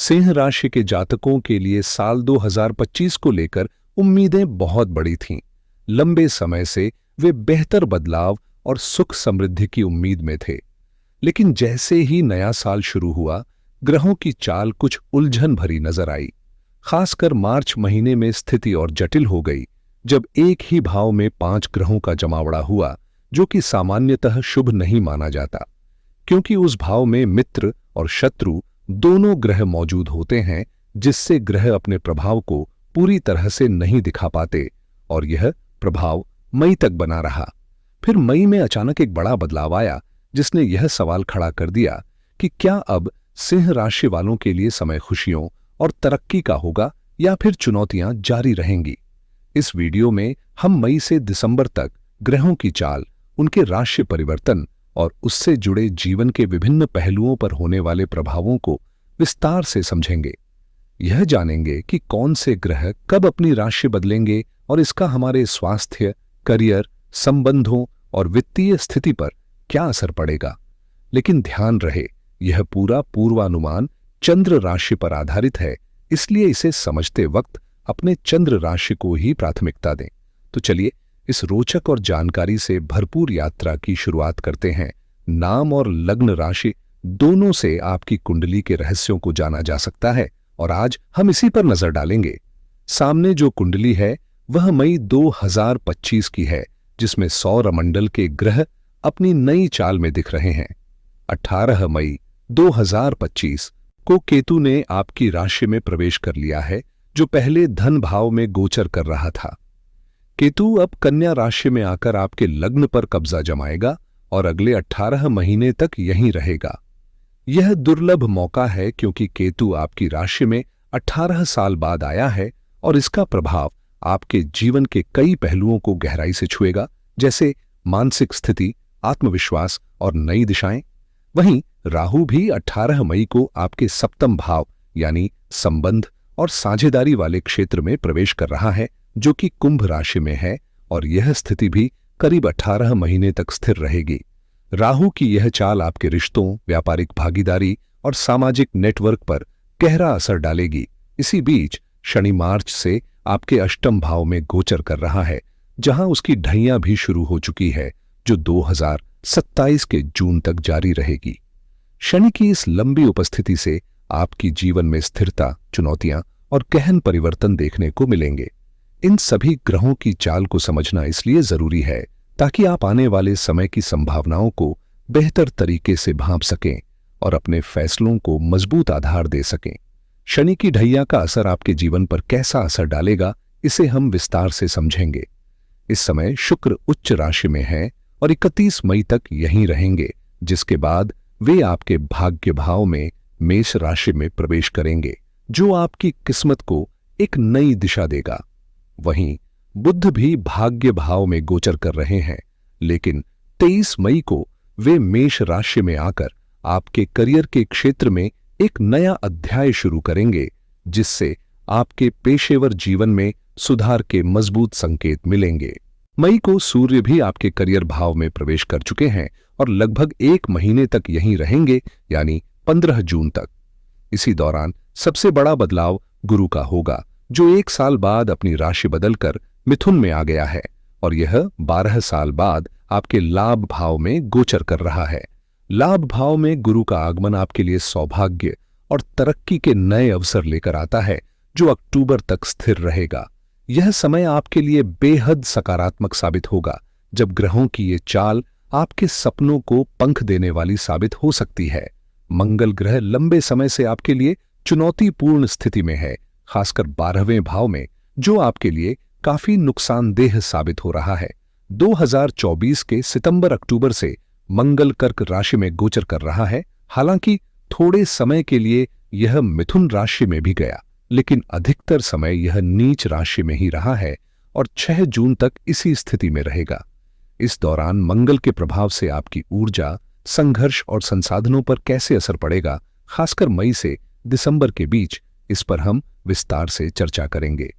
सिंह राशि के जातकों के लिए साल 2025 को लेकर उम्मीदें बहुत बड़ी थीं। लंबे समय से वे बेहतर बदलाव और सुख समृद्धि की उम्मीद में थे। लेकिन जैसे ही नया साल शुरू हुआ, ग्रहों की चाल कुछ उलझन भरी नजर आई। खासकर मार्च महीने में स्थिति और जटिल हो गई, जब एक ही भाव में 5 ग्रहों का जमावड़ा हुआ, जो कि सामान्यतः शुभ नहीं माना जाता, क्योंकि उस भाव में मित्र और शत्रु दोनों ग्रह मौजूद होते हैं, जिससे ग्रह अपने प्रभाव को पूरी तरह से नहीं दिखा पाते, और यह प्रभाव मई तक बना रहा। फिर मई में अचानक एक बड़ा बदलाव आया, जिसने यह सवाल खड़ा कर दिया कि क्या अब सिंह राशि वालों के लिए समय खुशियों और तरक्की का होगा या फिर चुनौतियां जारी रहेंगी। इस वीडियो में हम मई से दिसंबर तक ग्रहों की चाल, उनके राशि परिवर्तन और उससे जुड़े जीवन के विभिन्न पहलुओं पर होने वाले प्रभावों को विस्तार से समझेंगे। यह जानेंगे कि कौन से ग्रह कब अपनी राशि बदलेंगे और इसका हमारे स्वास्थ्य, करियर, संबंधों और वित्तीय स्थिति पर क्या असर पड़ेगा। लेकिन ध्यान रहे, यह पूरा पूर्वानुमान चंद्र राशि पर आधारित है, इसलिए इसे समझते वक्त अपने चंद्र राशि को ही प्राथमिकता दें। तो चलिए इस रोचक और जानकारी से भरपूर यात्रा की शुरुआत करते हैं। नाम और लग्न राशि दोनों से आपकी कुंडली के रहस्यों को जाना जा सकता है, और आज हम इसी पर नजर डालेंगे। सामने जो कुंडली है वह मई 2025 की है, जिसमें सौरमंडल के ग्रह अपनी नई चाल में दिख रहे हैं। 18 मई 2025 को केतु ने आपकी राशि में प्रवेश कर लिया है, जो पहले धन भाव में गोचर कर रहा था। केतु अब कन्या राशि में आकर आपके लग्न पर कब्जा जमाएगा और अगले 18 महीने तक यहीं रहेगा। यह दुर्लभ मौका है, क्योंकि केतु आपकी राशि में 18 साल बाद आया है और इसका प्रभाव आपके जीवन के कई पहलुओं को गहराई से छुएगा, जैसे मानसिक स्थिति, आत्मविश्वास और नई दिशाएं। वहीं राहु भी 18 मई को आपके सप्तम भाव यानी संबंध और साझेदारी वाले क्षेत्र में प्रवेश कर रहा है, जो कि कुंभ राशि में है, और यह स्थिति भी करीब 18 महीने तक स्थिर रहेगी। राहु की यह चाल आपके रिश्तों, व्यापारिक भागीदारी और सामाजिक नेटवर्क पर गहरा असर डालेगी। इसी बीच शनि मार्च से आपके अष्टम भाव में गोचर कर रहा है, जहां उसकी ढैया भी शुरू हो चुकी है, जो 2027 के जून तक जारी रहेगी। शनि की इस लंबी उपस्थिति से आपकी जीवन में स्थिरता, चुनौतियां और गहन परिवर्तन देखने को मिलेंगे। इन सभी ग्रहों की चाल को समझना इसलिए जरूरी है ताकि आप आने वाले समय की संभावनाओं को बेहतर तरीके से भांप सकें और अपने फैसलों को मजबूत आधार दे सकें। शनि की ढैया का असर आपके जीवन पर कैसा असर डालेगा, इसे हम विस्तार से समझेंगे। इस समय शुक्र उच्च राशि में है और 31 मई तक यहीं रहेंगे, जिसके बाद वे आपके भाग्य भाव में मेष राशि में प्रवेश करेंगे, जो आपकी किस्मत को एक नई दिशा देगा। वहीं बुध भी भाग्य भाव में गोचर कर रहे हैं, लेकिन 23 मई को वे मेष राशि में आकर आपके करियर के क्षेत्र में एक नया अध्याय शुरू करेंगे, जिससे आपके पेशेवर जीवन में सुधार के मजबूत संकेत मिलेंगे। मई को सूर्य भी आपके करियर भाव में प्रवेश कर चुके हैं और लगभग 1 महीने तक यहीं रहेंगे, यानी 15 जून तक। इसी दौरान सबसे बड़ा बदलाव गुरु का होगा, जो 1 साल बाद अपनी राशि बदलकर मिथुन में आ गया है, और यह 12 साल बाद आपके लाभ भाव में गोचर कर रहा है। लाभ भाव में गुरु का आगमन आपके लिए सौभाग्य और तरक्की के नए अवसर लेकर आता है, जो अक्टूबर तक स्थिर रहेगा। यह समय आपके लिए बेहद सकारात्मक साबित होगा, जब ग्रहों की ये चाल आपके सपनों को पंख देने वाली साबित हो सकती है। मंगल ग्रह लंबे समय से आपके लिए चुनौतीपूर्ण स्थिति में है, खासकर 12वें भाव में, जो आपके लिए काफी नुकसानदेह साबित हो रहा है। 2024 के सितंबर-अक्टूबर से मंगल कर्क राशि में गोचर कर रहा है। हालांकि थोड़े समय के लिए यह मिथुन राशि में भी गया, लेकिन अधिकतर समय यह नीच राशि में ही रहा है और 6 जून तक इसी स्थिति में रहेगा। इस दौरान मंगल के प्रभाव से आपकी ऊर्जा, संघर्ष और संसाधनों पर कैसे असर पड़ेगा, खासकर मई से दिसंबर के बीच, इस पर हम विस्तार से चर्चा करेंगे।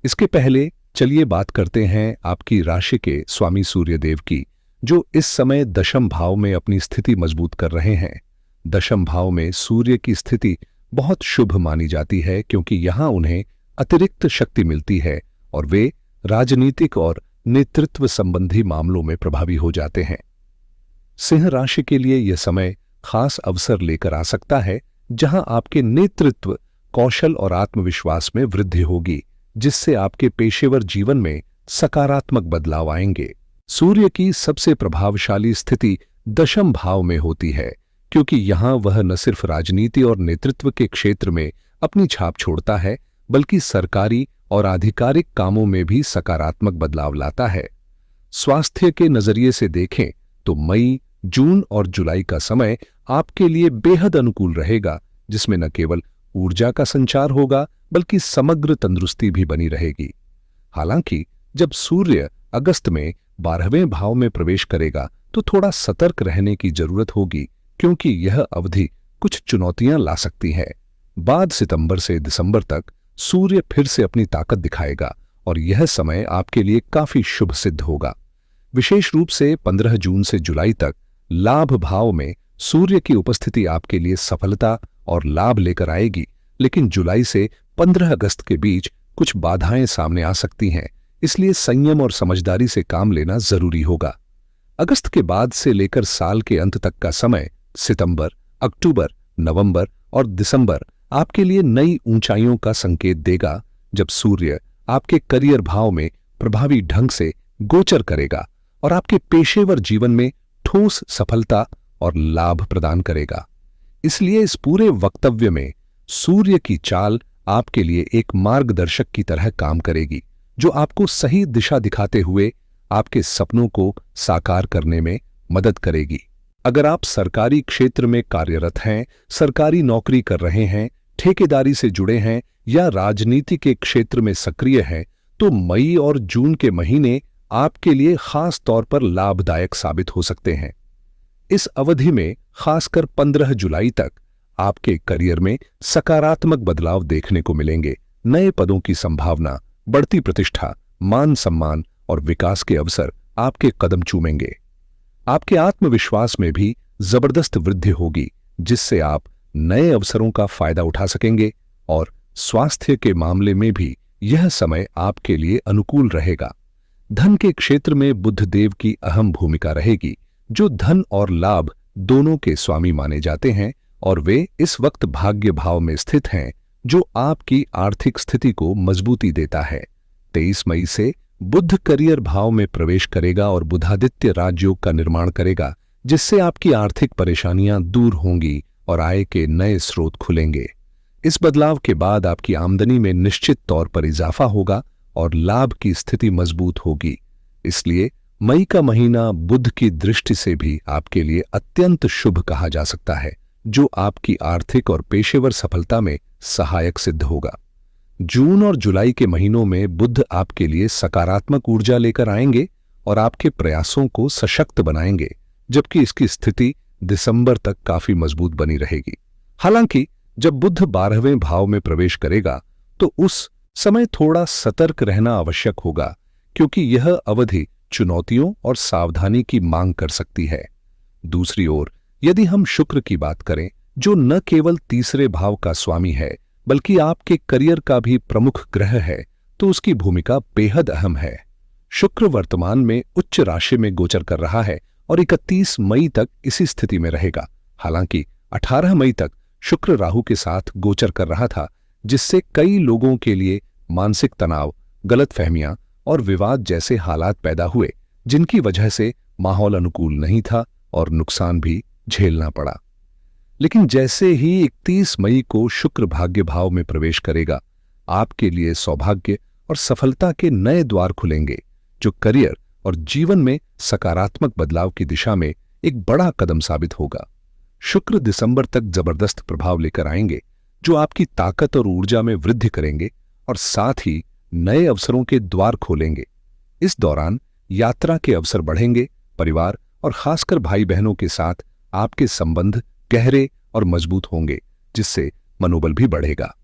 इसके पहले चलिए बात करते हैं आपकी राशि के स्वामी सूर्यदेव की, जो इस समय दशम भाव में अपनी स्थिति मजबूत कर रहे हैं। दशम भाव में सूर्य की स्थिति बहुत शुभ मानी जाती है क्योंकि यहाँ उन्हें अतिरिक्त शक्ति मिलती है और वे राजनीतिक और नेतृत्व संबंधी मामलों में प्रभावी हो जाते हैं। सिंह राशि के लिए यह समय खास अवसर लेकर आ सकता है जहां आपके नेतृत्व कौशल और आत्मविश्वास में वृद्धि होगी, जिससे आपके पेशेवर जीवन में सकारात्मक बदलाव आएंगे। सूर्य की सबसे प्रभावशाली स्थिति दशम भाव में होती है क्योंकि यहां वह न सिर्फ राजनीति और नेतृत्व के क्षेत्र में अपनी छाप छोड़ता है बल्कि सरकारी और आधिकारिक कामों में भी सकारात्मक बदलाव लाता है। स्वास्थ्य के नजरिए से देखें तो मई, जून और जुलाई का समय आपके लिए बेहद अनुकूल रहेगा, जिसमें न केवल ऊर्जा का संचार होगा बल्कि समग्र तंदुरुस्ती भी बनी रहेगी। हालांकि जब सूर्य अगस्त में 12वें भाव में प्रवेश करेगा तो थोड़ा सतर्क रहने की जरूरत होगी क्योंकि यह अवधि कुछ चुनौतियां ला सकती है। बाद सितंबर से दिसंबर तक सूर्य फिर से अपनी ताकत दिखाएगा और यह समय आपके लिए काफी शुभ सिद्ध होगा। विशेष रूप से 15 जून से जुलाई तक लाभ भाव में सूर्य की उपस्थिति आपके लिए सफलता और लाभ लेकर आएगी, लेकिन जुलाई से 15 अगस्त के बीच कुछ बाधाएं सामने आ सकती हैं, इसलिए संयम और समझदारी से काम लेना जरूरी होगा। अगस्त के बाद से लेकर साल के अंत तक का समय सितंबर, अक्टूबर, नवंबर और दिसंबर आपके लिए नई ऊंचाइयों का संकेत देगा, जब सूर्य आपके करियर भाव में प्रभावी ढंग से गोचर करेगा और आपके पेशेवर जीवन में ठोस सफलता और लाभ प्रदान करेगा। इसलिए इस पूरे वक्तव्य में सूर्य की चाल आपके लिए एक मार्गदर्शक की तरह काम करेगी, जो आपको सही दिशा दिखाते हुए आपके सपनों को साकार करने में मदद करेगी। अगर आप सरकारी क्षेत्र में कार्यरत हैं, सरकारी नौकरी कर रहे हैं, ठेकेदारी से जुड़े हैं या राजनीति के क्षेत्र में सक्रिय हैं, तो मई और जून के महीने आपके लिए खास तौर पर लाभदायक साबित हो सकते हैं। इस अवधि में खासकर 15 जुलाई तक आपके करियर में सकारात्मक बदलाव देखने को मिलेंगे। नए पदों की संभावना, बढ़ती प्रतिष्ठा, मान सम्मान और विकास के अवसर आपके कदम चूमेंगे। आपके आत्मविश्वास में भी जबरदस्त वृद्धि होगी, जिससे आप नए अवसरों का फायदा उठा सकेंगे और स्वास्थ्य के मामले में भी यह समय आपके लिए अनुकूल रहेगा। धन के क्षेत्र में बुध देव की अहम भूमिका रहेगी, जो धन और लाभ दोनों के स्वामी माने जाते हैं और वे इस वक्त भाग्य भाव में स्थित हैं, जो आपकी आर्थिक स्थिति को मजबूती देता है। 23 मई से बुध करियर भाव में प्रवेश करेगा और बुधादित्य राजयोग का निर्माण करेगा, जिससे आपकी आर्थिक परेशानियां दूर होंगी और आय के नए स्रोत खुलेंगे। इस बदलाव के बाद आपकी आमदनी में निश्चित तौर पर इजाफा होगा और लाभ की स्थिति मजबूत होगी। इसलिए मई का महीना बुध की दृष्टि से भी आपके लिए अत्यंत शुभ कहा जा सकता है, जो आपकी आर्थिक और पेशेवर सफलता में सहायक सिद्ध होगा। जून और जुलाई के महीनों में बुध आपके लिए सकारात्मक ऊर्जा लेकर आएंगे और आपके प्रयासों को सशक्त बनाएंगे, जबकि इसकी स्थिति दिसंबर तक काफी मजबूत बनी रहेगी। हालांकि जब बुध 12वें भाव में प्रवेश करेगा तो उस समय थोड़ा सतर्क रहना आवश्यक होगा, क्योंकि यह अवधि चुनौतियों और सावधानी की मांग कर सकती है। दूसरी ओर यदि हम शुक्र की बात करें, जो न केवल तीसरे भाव का स्वामी है बल्कि आपके करियर का भी प्रमुख ग्रह है, तो उसकी भूमिका बेहद अहम है। शुक्र वर्तमान में उच्च राशि में गोचर कर रहा है और 31 मई तक इसी स्थिति में रहेगा। हालांकि 18 मई तक शुक्र राहु के साथ गोचर कर रहा था, जिससे कई लोगों के लिए मानसिक तनाव, गलतफहमियां और विवाद जैसे हालात पैदा हुए, जिनकी वजह से माहौल अनुकूल नहीं था और नुकसान भी झेलना पड़ा। लेकिन जैसे ही 31 मई को शुक्र भाग्य भाव में प्रवेश करेगा, आपके लिए सौभाग्य और सफलता के नए द्वार खुलेंगे, जो करियर और जीवन में सकारात्मक बदलाव की दिशा में एक बड़ा कदम साबित होगा। शुक्र दिसंबर तक जबरदस्त प्रभाव लेकर आएंगे, जो आपकी ताकत और ऊर्जा में वृद्धि करेंगे और साथ ही नए अवसरों के द्वार खोलेंगे। इस दौरान यात्रा के अवसर बढ़ेंगे, परिवार और खासकर भाई बहनों के साथ आपके संबंध गहरे और मजबूत होंगे, जिससे मनोबल भी बढ़ेगा।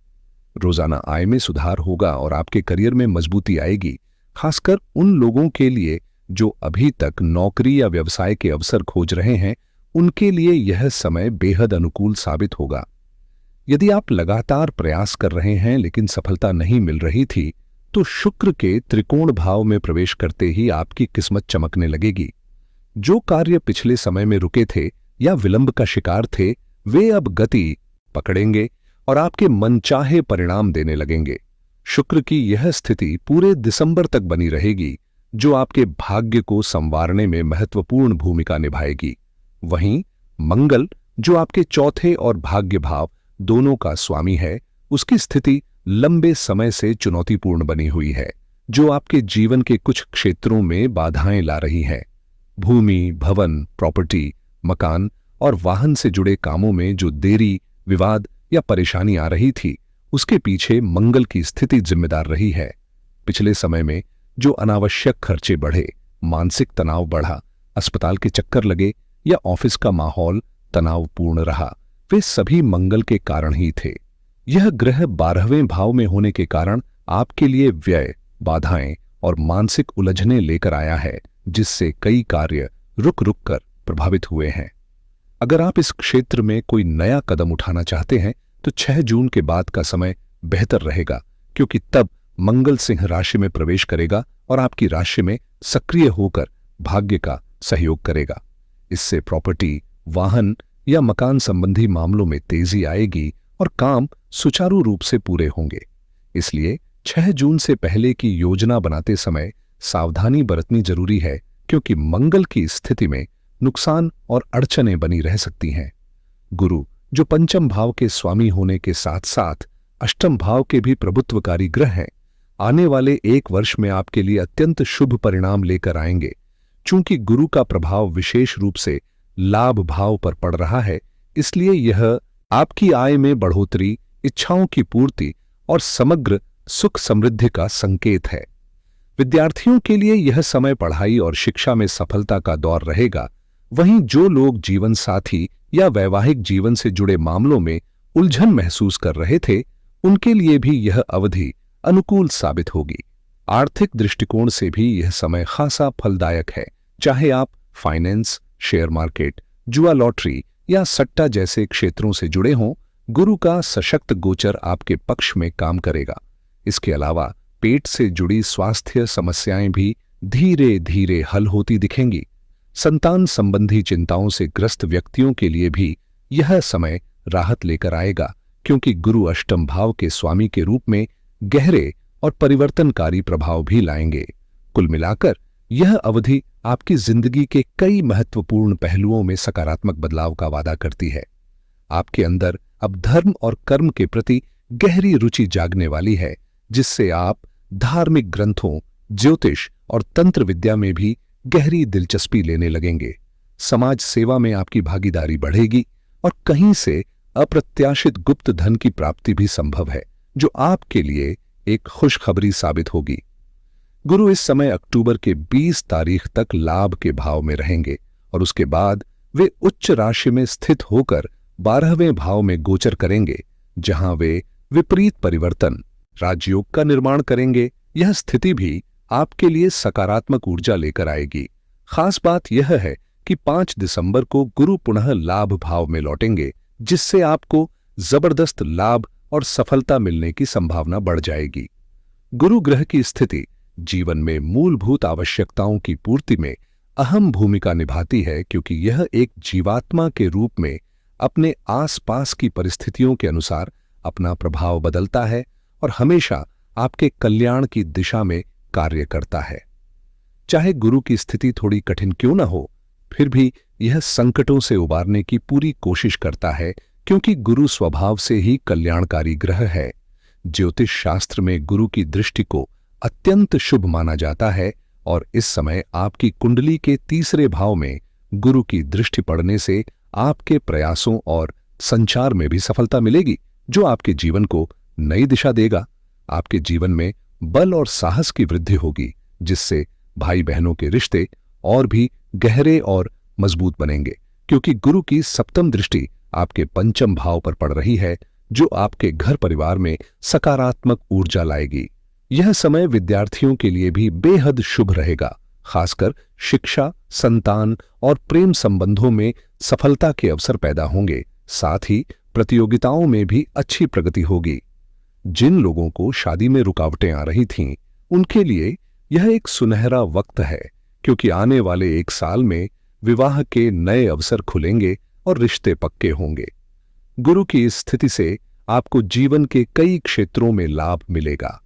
रोजाना आय में सुधार होगा और आपके करियर में मजबूती आएगी, खासकर उन लोगों के लिए जो अभी तक नौकरी या व्यवसाय के अवसर खोज रहे हैं। उनके लिए यह समय बेहद अनुकूल साबित होगा। यदि आप लगातार प्रयास कर रहे हैं लेकिन सफलता नहीं मिल रही थी, तो शुक्र के त्रिकोण भाव में प्रवेश करते ही आपकी किस्मत चमकने लगेगी। जो कार्य पिछले समय में रुके थे या विलंब का शिकार थे, वे अब गति पकड़ेंगे और आपके मनचाहे परिणाम देने लगेंगे। शुक्र की यह स्थिति पूरे दिसंबर तक बनी रहेगी, जो आपके भाग्य को संवारने में महत्वपूर्ण भूमिका निभाएगी। वहीं मंगल, जो आपके चौथे और भाग्य भाव दोनों का स्वामी है, उसकी स्थिति लंबे समय से चुनौतीपूर्ण बनी हुई है, जो आपके जीवन के कुछ क्षेत्रों में बाधाएं ला रही है। भूमि, भवन, प्रॉपर्टी, मकान और वाहन से जुड़े कामों में जो देरी, विवाद या परेशानी आ रही थी, उसके पीछे मंगल की स्थिति जिम्मेदार रही है। पिछले समय में जो अनावश्यक खर्चे बढ़े, मानसिक तनाव बढ़ा, अस्पताल के चक्कर लगे या ऑफिस का माहौल तनावपूर्ण रहा, वे सभी मंगल के कारण ही थे। यह ग्रह 12वें भाव में होने के कारण आपके लिए व्यय, बाधाएं और मानसिक उलझनें लेकर आया है, जिससे कई कार्य रुक रुक कर प्रभावित हुए हैं। अगर आप इस क्षेत्र में कोई नया कदम उठाना चाहते हैं तो 6 जून के बाद का समय बेहतर रहेगा, क्योंकि तब मंगल सिंह राशि में प्रवेश करेगा और आपकी राशि में सक्रिय होकर भाग्य का सहयोग करेगा। इससे प्रॉपर्टी, वाहन या मकान संबंधी मामलों में तेजी आएगी और काम सुचारू रूप से पूरे होंगे। इसलिए 6 जून से पहले की योजना बनाते समय सावधानी बरतनी जरूरी है, क्योंकि मंगल की स्थिति में नुकसान और अड़चनें बनी रह सकती हैं। गुरु, जो पंचम भाव के स्वामी होने के साथ साथ अष्टम भाव के भी प्रभुत्वकारी ग्रह हैं, आने वाले 1 वर्ष में आपके लिए अत्यंत शुभ परिणाम लेकर आएंगे। चूंकि गुरु का प्रभाव विशेष रूप से लाभ भाव पर पड़ रहा है, इसलिए यह आपकी आय में बढ़ोतरी, इच्छाओं की पूर्ति और समग्र सुख समृद्धि का संकेत है। विद्यार्थियों के लिए यह समय पढ़ाई और शिक्षा में सफलता का दौर रहेगा। वहीं जो लोग जीवन साथी या वैवाहिक जीवन से जुड़े मामलों में उलझन महसूस कर रहे थे, उनके लिए भी यह अवधि अनुकूल साबित होगी। आर्थिक दृष्टिकोण से भी यह समय खासा फलदायक है। चाहे आप फाइनेंस, शेयर मार्केट, जुआ लॉटरी या सट्टा जैसे क्षेत्रों से जुड़े हों, गुरु का सशक्त गोचर आपके पक्ष में काम करेगा। इसके अलावा पेट से जुड़ी स्वास्थ्य समस्याएं भी धीरे धीरे हल होती दिखेंगी। संतान संबंधी चिंताओं से ग्रस्त व्यक्तियों के लिए भी यह समय राहत लेकर आएगा, क्योंकि गुरु अष्टम भाव के स्वामी के रूप में गहरे और परिवर्तनकारी प्रभाव भी लाएंगे। कुल मिलाकर यह अवधि आपकी जिंदगी के कई महत्वपूर्ण पहलुओं में सकारात्मक बदलाव का वादा करती है। आपके अंदर अब धर्म और कर्म के प्रति गहरी रुचि जागने वाली है, जिससे आप धार्मिक ग्रंथों, ज्योतिष और तंत्र विद्या में भी गहरी दिलचस्पी लेने लगेंगे। समाज सेवा में आपकी भागीदारी बढ़ेगी और कहीं से अप्रत्याशित गुप्त धन की प्राप्ति भी संभव है, जो आपके लिए एक खुशखबरी साबित होगी। गुरु इस समय अक्टूबर के 20 तारीख तक लाभ के भाव में रहेंगे और उसके बाद वे उच्च राशि में स्थित होकर 12वें भाव में गोचर करेंगे, जहां वे विपरीत परिवर्तन, राजयोग का निर्माण करेंगे। यह स्थिति भी आपके लिए सकारात्मक ऊर्जा लेकर आएगी। खास बात यह है कि 5 दिसंबर को गुरु पुनः लाभ भाव में लौटेंगे, जिससे आपको जबरदस्त लाभ और सफलता मिलने की संभावना बढ़ जाएगी। गुरु ग्रह की स्थिति जीवन में मूलभूत आवश्यकताओं की पूर्ति में अहम भूमिका निभाती है, क्योंकि यह एक जीवात्मा के रूप में अपने आसपास की परिस्थितियों के अनुसार अपना प्रभाव बदलता है और हमेशा आपके कल्याण की दिशा में कार्य करता है। चाहे गुरु की स्थिति थोड़ी कठिन क्यों न हो, फिर भी यह संकटों से उबारने की पूरी कोशिश करता है, क्योंकि गुरु स्वभाव से ही कल्याणकारी ग्रह है। ज्योतिष शास्त्र में गुरु की दृष्टि को अत्यंत शुभ माना जाता है और इस समय आपकी कुंडली के 3रे भाव में गुरु की दृष्टि पड़ने से आपके प्रयासों और संचार में भी सफलता मिलेगी, जो आपके जीवन को नई दिशा देगा। आपके जीवन में बल और साहस की वृद्धि होगी, जिससे भाई बहनों के रिश्ते और भी गहरे और मजबूत बनेंगे, क्योंकि गुरु की 7वीं दृष्टि आपके पंचम भाव पर पड़ रही है, जो आपके घर परिवार में सकारात्मक ऊर्जा लाएगी। यह समय विद्यार्थियों के लिए भी बेहद शुभ रहेगा। खासकर शिक्षा, संतान और प्रेम संबंधों में सफलता के अवसर पैदा होंगे। साथ ही प्रतियोगिताओं में भी अच्छी प्रगति होगी। जिन लोगों को शादी में रुकावटें आ रही थीं, उनके लिए यह एक सुनहरा वक्त है, क्योंकि आने वाले 1 साल में विवाह के नए अवसर खुलेंगे और रिश्ते पक्के होंगे। गुरु की इस स्थिति से आपको जीवन के कई क्षेत्रों में लाभ मिलेगा।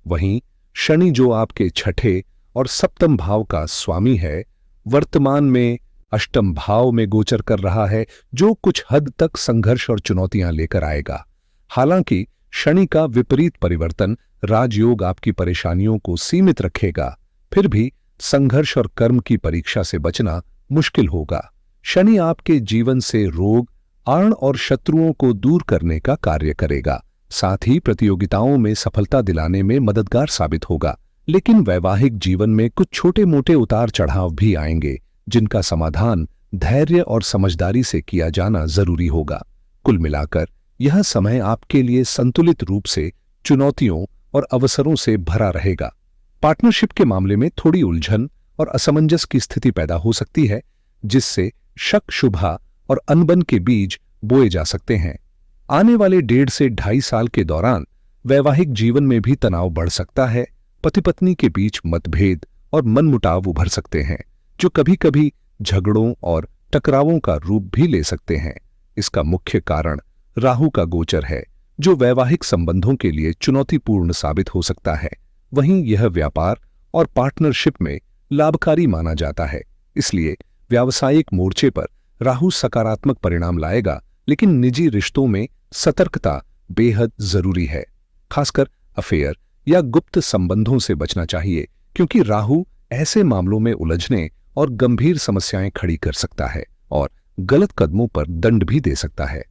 वहीं शनि, जो आपके छठे और सप्तम भाव का स्वामी है, वर्तमान में अष्टम भाव में गोचर कर रहा है, जो कुछ हद तक संघर्ष और चुनौतियां लेकर आएगा। हालांकि शनि का विपरीत परिवर्तन राजयोग आपकी परेशानियों को सीमित रखेगा, फिर भी संघर्ष और कर्म की परीक्षा से बचना मुश्किल होगा। शनि आपके जीवन से रोग, आर्ण और शत्रुओं को दूर करने का कार्य करेगा, साथ ही प्रतियोगिताओं में सफलता दिलाने में मददगार साबित होगा। लेकिन वैवाहिक जीवन में कुछ छोटे मोटे उतार चढ़ाव भी आएंगे, जिनका समाधान धैर्य और समझदारी से किया जाना जरूरी होगा। कुल मिलाकर यह समय आपके लिए संतुलित रूप से चुनौतियों और अवसरों से भरा रहेगा। पार्टनरशिप के मामले में थोड़ी उलझन और असमंजस की स्थिति पैदा हो सकती है, जिससे शक, शुभा और अनबन के बीज बोए जा सकते हैं। आने वाले 1.5 से 2.5 साल के दौरान वैवाहिक जीवन में भी तनाव बढ़ सकता है। पति पत्नी के बीच मतभेद और मनमुटाव उभर सकते हैं, जो कभी कभी झगड़ों और टकरावों का रूप भी ले सकते हैं। इसका मुख्य कारण राहु का गोचर है, जो वैवाहिक संबंधों के लिए चुनौतीपूर्ण साबित हो सकता है। वहीं यह व्यापार और पार्टनरशिप में लाभकारी माना जाता है। इसलिए व्यावसायिक मोर्चे पर राहु सकारात्मक परिणाम लाएगा, लेकिन निजी रिश्तों में सतर्कता बेहद जरूरी है। खासकर अफेयर या गुप्त संबंधों से बचना चाहिए, क्योंकि राहु ऐसे मामलों में उलझने और गंभीर समस्याएं खड़ी कर सकता है और गलत कदमों पर दंड भी दे सकता है।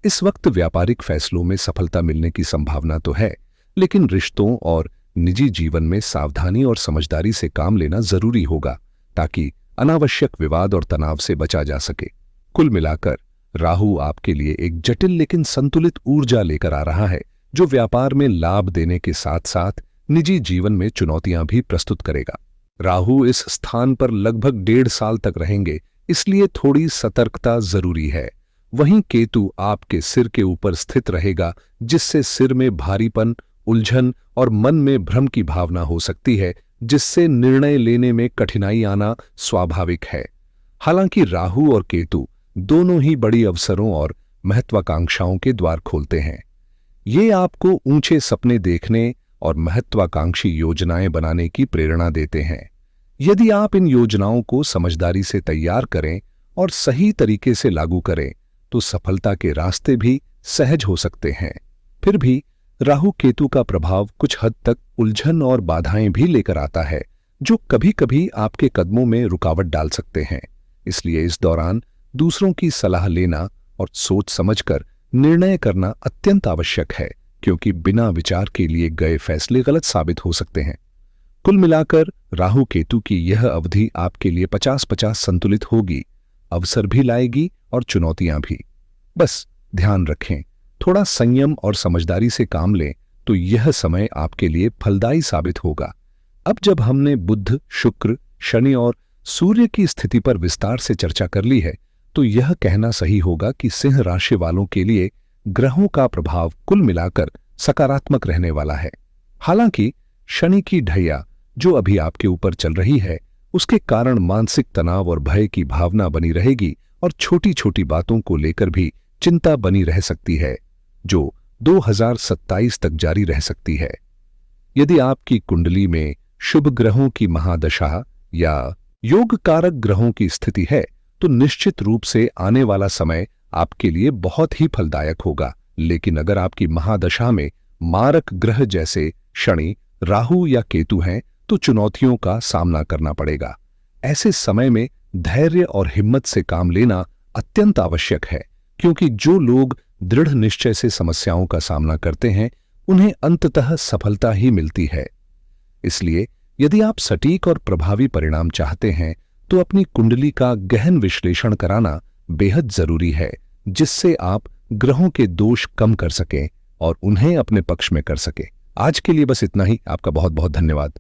इस वक्त व्यापारिक फैसलों में सफलता मिलने की संभावना तो है, लेकिन रिश्तों और निजी जीवन में सावधानी और समझदारी से काम लेना जरूरी होगा, ताकि अनावश्यक विवाद और तनाव से बचा जा सके। कुल मिलाकर राहु आपके लिए एक जटिल लेकिन संतुलित ऊर्जा लेकर आ रहा है, जो व्यापार में लाभ देने के साथ साथ निजी जीवन में चुनौतियां भी प्रस्तुत करेगा। राहु इस स्थान पर लगभग 1.5 साल तक रहेंगे, इसलिए थोड़ी सतर्कता जरूरी है। वहीं केतु आपके सिर के ऊपर स्थित रहेगा, जिससे सिर में भारीपन, उलझन और मन में भ्रम की भावना हो सकती है, जिससे निर्णय लेने में कठिनाई आना स्वाभाविक है। हालांकि राहु और केतु दोनों ही बड़ी अवसरों और महत्वाकांक्षाओं के द्वार खोलते हैं। ये आपको ऊंचे सपने देखने और महत्वाकांक्षी योजनाएं बनाने की प्रेरणा देते हैं। यदि आप इन योजनाओं को समझदारी से तैयार करें और सही तरीके से लागू करें, तो सफलता के रास्ते भी सहज हो सकते हैं। फिर भी राहु केतु का प्रभाव कुछ हद तक उलझन और बाधाएं भी लेकर आता है, जो कभी कभी आपके कदमों में रुकावट डाल सकते हैं। इसलिए इस दौरान दूसरों की सलाह लेना और सोच समझकर निर्णय करना अत्यंत आवश्यक है, क्योंकि बिना विचार के लिए गए फैसले गलत साबित हो सकते हैं। कुल मिलाकर राहु केतु की यह अवधि आपके लिए 50-50 संतुलित होगी, अवसर भी लाएगी और चुनौतियां भी। बस ध्यान रखें, थोड़ा संयम और समझदारी से काम लें, तो यह समय आपके लिए फलदायी साबित होगा। अब जब हमने बुध, शुक्र, शनि और सूर्य की स्थिति पर विस्तार से चर्चा कर ली है, तो यह कहना सही होगा कि सिंह राशि वालों के लिए ग्रहों का प्रभाव कुल मिलाकर सकारात्मक रहने वाला है। हालांकि शनि की ढैया जो अभी आपके ऊपर चल रही है, उसके कारण मानसिक तनाव और भय की भावना बनी रहेगी और छोटी छोटी बातों को लेकर भी चिंता बनी रह सकती है, जो 2027 तक जारी रह सकती है। यदि आपकी कुंडली में शुभ ग्रहों की महादशा या योग कारक ग्रहों की स्थिति है, तो निश्चित रूप से आने वाला समय आपके लिए बहुत ही फलदायक होगा। लेकिन अगर आपकी महादशा में मारक ग्रह जैसे शनि, राहु या केतु हैं, तो चुनौतियों का सामना करना पड़ेगा। ऐसे समय में धैर्य और हिम्मत से काम लेना अत्यंत आवश्यक है, क्योंकि जो लोग दृढ़ निश्चय से समस्याओं का सामना करते हैं, उन्हें अंततः सफलता ही मिलती है। इसलिए यदि आप सटीक और प्रभावी परिणाम चाहते हैं, तो अपनी कुंडली का गहन विश्लेषण कराना बेहद जरूरी है, जिससे आप ग्रहों के दोष कम कर सकें और उन्हें अपने पक्ष में कर सकें। आज के लिए बस इतना ही। आपका बहुत बहुत धन्यवाद।